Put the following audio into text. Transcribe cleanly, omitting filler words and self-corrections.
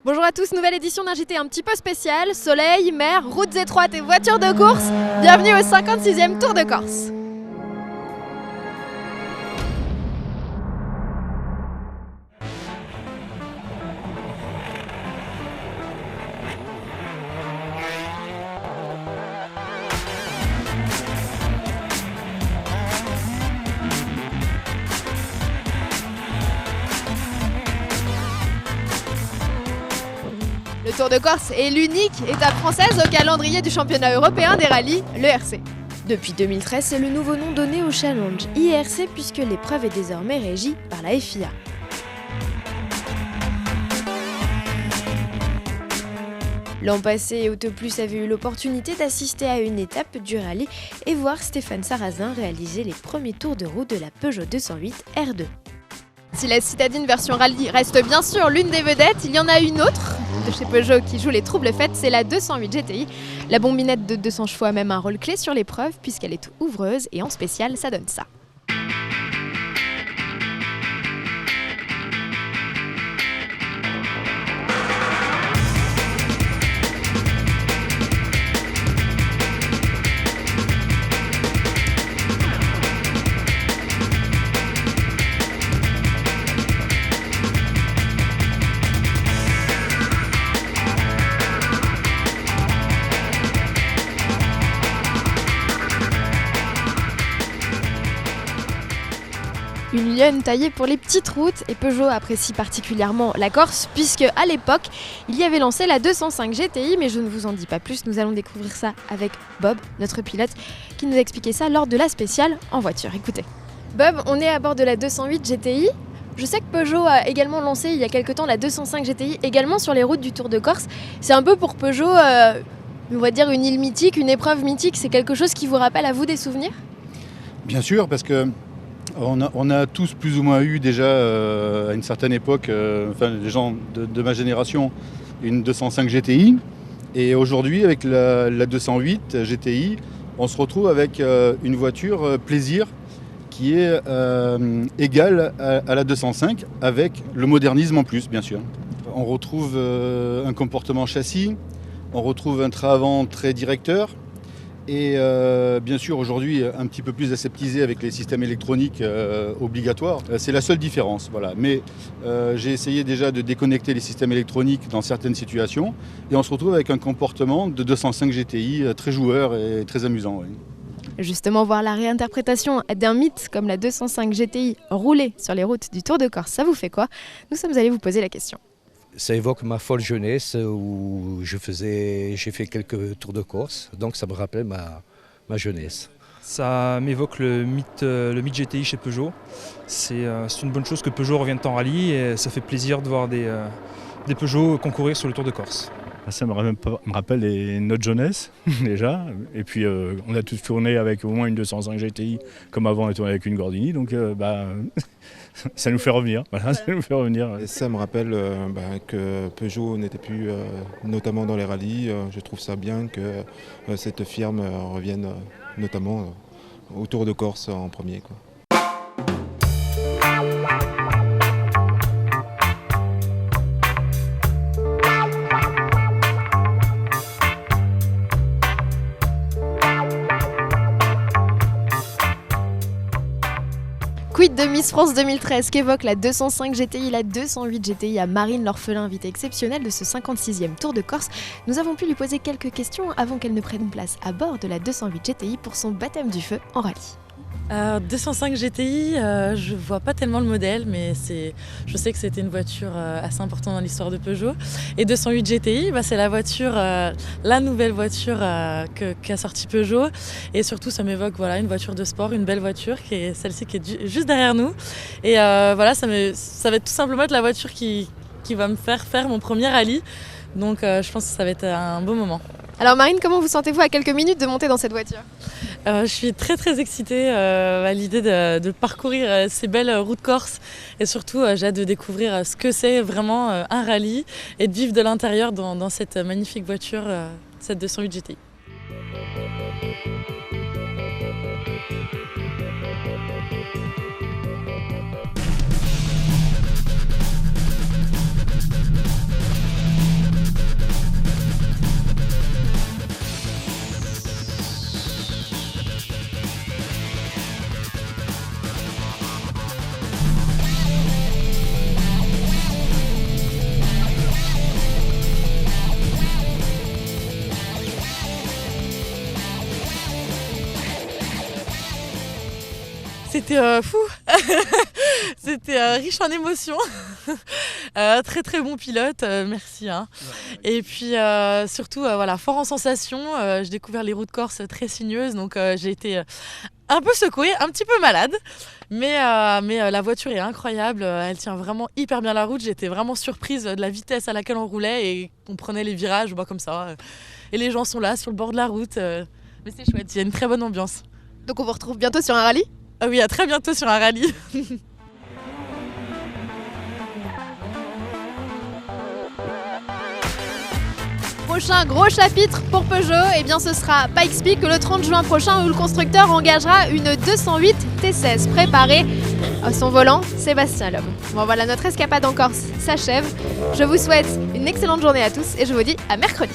Bonjour à tous, nouvelle édition d'un JT un petit peu spécial. Soleil, mer, routes étroites et voitures de course. Bienvenue au 56e Tour de Corse. Le Tour de Corse est l'unique étape française au calendrier du championnat européen des rallyes, le RC. Depuis 2013, c'est le nouveau nom donné au challenge IRC puisque l'épreuve est désormais régie par la FIA. L'an passé, Autoplus avait eu l'opportunité d'assister à une étape du rallye et voir Stéphane Sarrazin réaliser les premiers tours de roue de la Peugeot 208 R2. Si la citadine version rallye reste bien sûr l'une des vedettes, il y en a une autre de chez Peugeot qui joue les troubles fêtes, c'est la 208 GTI. La bombinette de 200 chevaux a même un rôle clé sur l'épreuve puisqu'elle est ouvreuse et en spécial ça donne ça. Une lionne taillée pour les petites routes et Peugeot apprécie particulièrement la Corse puisque à l'époque il y avait lancé la 205 GTI, mais je ne vous en dis pas plus, nous allons découvrir ça avec Bob, notre pilote, qui nous a expliqué ça lors de la spéciale en voiture. Écoutez. Bob, on est à bord de la 208 GTI. Je sais que Peugeot a également lancé il y a quelque temps la 205 GTI également sur les routes du Tour de Corse. C'est un peu pour Peugeot, on va dire une île mythique, une épreuve mythique. C'est quelque chose qui vous rappelle à vous des souvenirs ? Bien sûr, parce que on a tous plus ou moins eu déjà à une certaine époque, les gens de ma génération, une 205 GTI. Et aujourd'hui, avec la 208 GTI, on se retrouve avec une voiture plaisir qui est égale à la 205, avec le modernisme en plus, bien sûr. On retrouve un comportement châssis, on retrouve un train avant très directeur. Et bien sûr aujourd'hui un petit peu plus aseptisé avec les systèmes électroniques obligatoires. C'est la seule différence. Voilà. Mais j'ai essayé déjà de déconnecter les systèmes électroniques dans certaines situations et on se retrouve avec un comportement de 205 GTI très joueur et très amusant. Oui. Justement, voir la réinterprétation d'un mythe comme la 205 GTI rouler sur les routes du Tour de Corse, ça vous fait quoi ? Nous sommes allés vous poser la question. Ça évoque ma folle jeunesse où j'ai fait quelques tours de Corse, donc ça me rappelle ma jeunesse. Ça m'évoque le mythe GTI chez Peugeot. C'est une bonne chose que Peugeot revienne en rallye et ça fait plaisir de voir des Peugeot concourir sur le Tour de Corse. Ça me rappelle notre jeunesse déjà, et puis on a tous tourné avec au moins une 205 GTI comme avant on tournait avec une Gordini, donc ça nous fait revenir. Voilà, ça nous fait revenir. Et ça me rappelle que Peugeot n'était plus notamment dans les rallyes. Je trouve ça bien que cette firme revienne notamment au Tour de Corse en premier, quoi. Quid de Miss France 2013 qu'évoque la 205 GTI, la 208 GTI à Marine, l'orphelin invité exceptionnel de ce 56e Tour de Corse. Nous avons pu lui poser quelques questions avant qu'elle ne prenne place à bord de la 208 GTI pour son baptême du feu en rallye. 205 GTI, je vois pas tellement le modèle, mais je sais que c'était une voiture assez importante dans l'histoire de Peugeot. Et 208 GTI, c'est la nouvelle voiture qu'a sorti Peugeot. Et surtout, ça m'évoque une voiture de sport, une belle voiture, qui est celle-ci qui est juste derrière nous. Et ça va être tout simplement la voiture qui va me faire mon premier rallye. Donc je pense que ça va être un beau moment. Alors Marine, comment vous sentez-vous à quelques minutes de monter dans cette voiture ? Je suis très très excitée à l'idée de parcourir ces belles routes corse et surtout j'ai hâte de découvrir ce que c'est vraiment un rallye et de vivre de l'intérieur dans cette magnifique voiture, cette 208 GTI. c'était fou. C'était riche en émotions. Très très bon pilote, merci. Hein. Et puis surtout, voilà, fort en sensations. J'ai découvert les routes corses très sinueuses, donc j'ai été un peu secouée, un petit peu malade. Mais la voiture est incroyable, elle tient vraiment hyper bien la route. J'étais vraiment surprise de la vitesse à laquelle on roulait et qu'on prenait les virages comme ça. Et les gens sont là sur le bord de la route. Mais c'est chouette, il y a une très bonne ambiance. Donc on vous retrouve bientôt sur un rallye ? Ah oui, à très bientôt sur un rallye. Prochain gros chapitre pour Peugeot, eh bien ce sera Pikes Peak le 30 juin prochain où le constructeur engagera une 208 T16 préparée à son volant Sébastien Loeb. Bon voilà, notre escapade en Corse s'achève. Je vous souhaite une excellente journée à tous et je vous dis à mercredi.